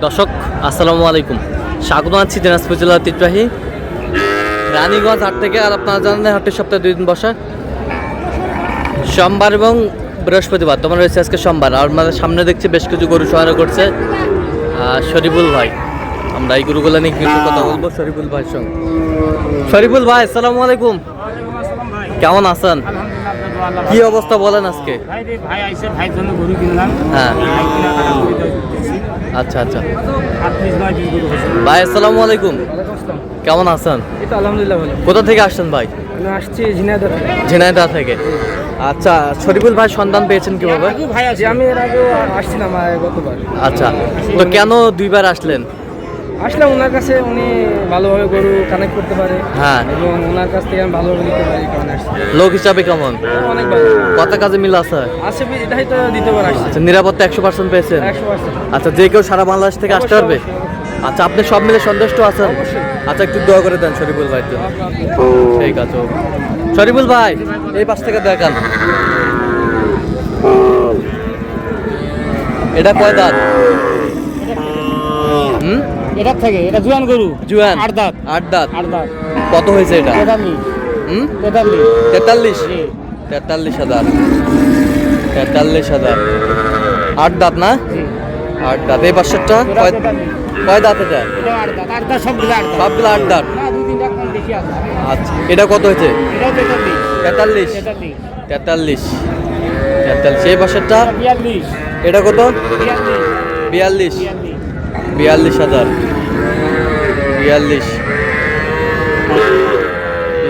দর্শক আসসালামু আলাইকুম, স্বাগত আছি দিনাজপুর জেলার ঐতিহ্যবাহী রানীগঞ্জ হাট থেকে। আর আপনারা জানেন হাটের সপ্তাহে 2 দিন বসা, সোমবার এবং বৃহস্পতিবার। তোমার রয়েছে আজকে সোমবার। আর আমাদের সামনে দেখছি বেশ কিছু গরু সহায়তা করছে শরীফুল ভাই। আমরা এই গরুগুলো নিয়ে কিছু কথা বলবো শরীফুল ভাইয়ের সঙ্গে। শরীফুল ভাই আসসালামু আলাইকুম, কেমন আছেন? কি অবস্থা বলেন আজকে? হ্যাঁ আচ্ছা আচ্ছা ভাই আসসালামু আলাইকুম, কেমন আছেন? আলহামদুলিল্লাহ ভালো। কোথা থেকে আসছেন ভাই? আমি আসছি ঝিনাইদহ ঝিনাইদহ থেকে। আচ্ছা, শরীফুল ভাই সন্ধান পেয়েছেন কিভাবে? ভাই আছি, আমি এর আগেও আসছিলাম গতবার। আচ্ছা, তো কেন দুইবার আসলেন? আসলাম ওনার কাছে, উনি ভালোভাবে গরু কানেক্ট করতে পারে। হ্যাঁ, এবং ওনার কাছ থেকে আমি ভালোভাবে নিতে পারি, কারণে আসছি। লোক হিসাবে কেমন? অনেক ভালো, কত কাজে মিল আছে? আসে এটাই তো দ্বিতীয়বার আসছে। আচ্ছা, নিরাপত্তা 100% পেয়েছেন? 100%। আচ্ছা, যে কেউ সারা বাংলাদেশ থেকে আসতে পারবে? আচ্ছা, আপনি সব মিলে সন্তুষ্ট আছেন? আচ্ছা, একটু দোয়া করে দেন শরীফুল ভাই তো। ঠিক আছে শরীফুল ভাই, এই পাশ থেকে দেখান। এটা কয় দাঁত? এটার থেকে এটা জুয়ান গরু। জুয়ান 8 দাঁত। 8 দাঁত। 8 দাঁত। কত হয়েছে এটা? 43। 43 43,000। 43,000। 8 দাঁত না? 8 দাঁত। এই পাশেরটা কয় দাঁত? এটা 8 দাঁত। 8 দাঁত সবগুলো 8 দাঁত। সবগুলো 8 দাঁত। না, 2-3টা কম বেশি আছে। আচ্ছা, এটা কত হয়েছে? এটাও 43। 43 43 43। এই পাশেরটা 42। এটা কত? 42। 42,000। 42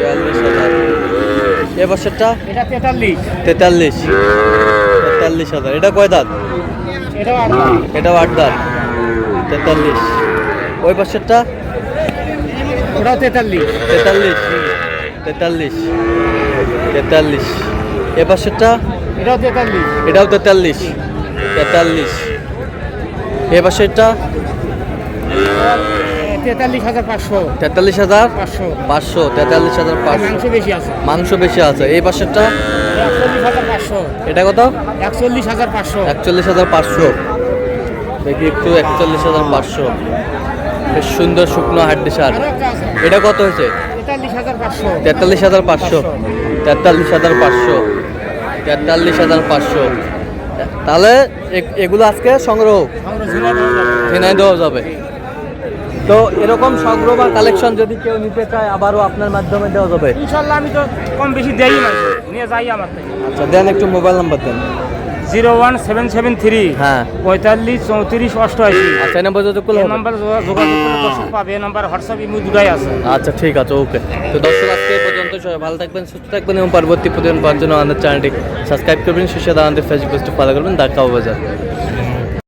42,000। এই পাশেরটা এটা 43। 43,000। এটা কয় দাঁত? এটাও 8 দাঁত। এটাও 8 দাঁত। 43। ওই পাশেরটা ওটাও 43। 43 এ পাশেরটা এটাও 43। এটাও 43 এ পাশেরটা 43,500। 43,500 43,500। মাংস বেশি আছে। মাংস বেশি আছে। এই পাশেরটা 41,500। এটা কত? 41,500। 41,500। দেখি একটু 41,500। বেশ সুন্দর শুকনো হাড্ডি সার। আরো একটা আছে। এটা কত হয়েছে? 43,500। 43,500। 43,500। 43,500। তাহলে এগুলো আজকে সংগ্রহ কিনে দেওয়া যাবে। তো এরকম সংগ্রহ বা কালেকশন যদি কেউ নিতে চায় আবারও আপনার মাধ্যমে দেওয়া যাবে ইনশাআল্লাহ। আমি তো কম বেশি দেই না, নিয়ে যাই আমার থেকে। আচ্ছা, দেন একটু মোবাইল নাম্বার দেন। 01773 হ্যাঁ 45 34 88। আচ্ছা, এই নাম্বার যোগাযোগ করলে এই হবে? নাম্বার যোগাযোগ করলে দর্শক পাবে। এই নাম্বার হোয়াটসঅ্যাপ ইমো দুটাই আছে। আচ্ছা ঠিক আছে, ওকে। তো দর্শক আজকে এই পর্যন্ত। সবাই ভালো থাকবেন, সুস্থ থাকবেন এবং পরবর্তী প্রতিদিন পাওয়ার জন্য আমাদের চ্যানেলটি সাবস্ক্রাইব করবেন। শীর্ষে দাঁড়াতে ফেসবুক পেজটি ফলো করবেন। দেখা হবে বাজার।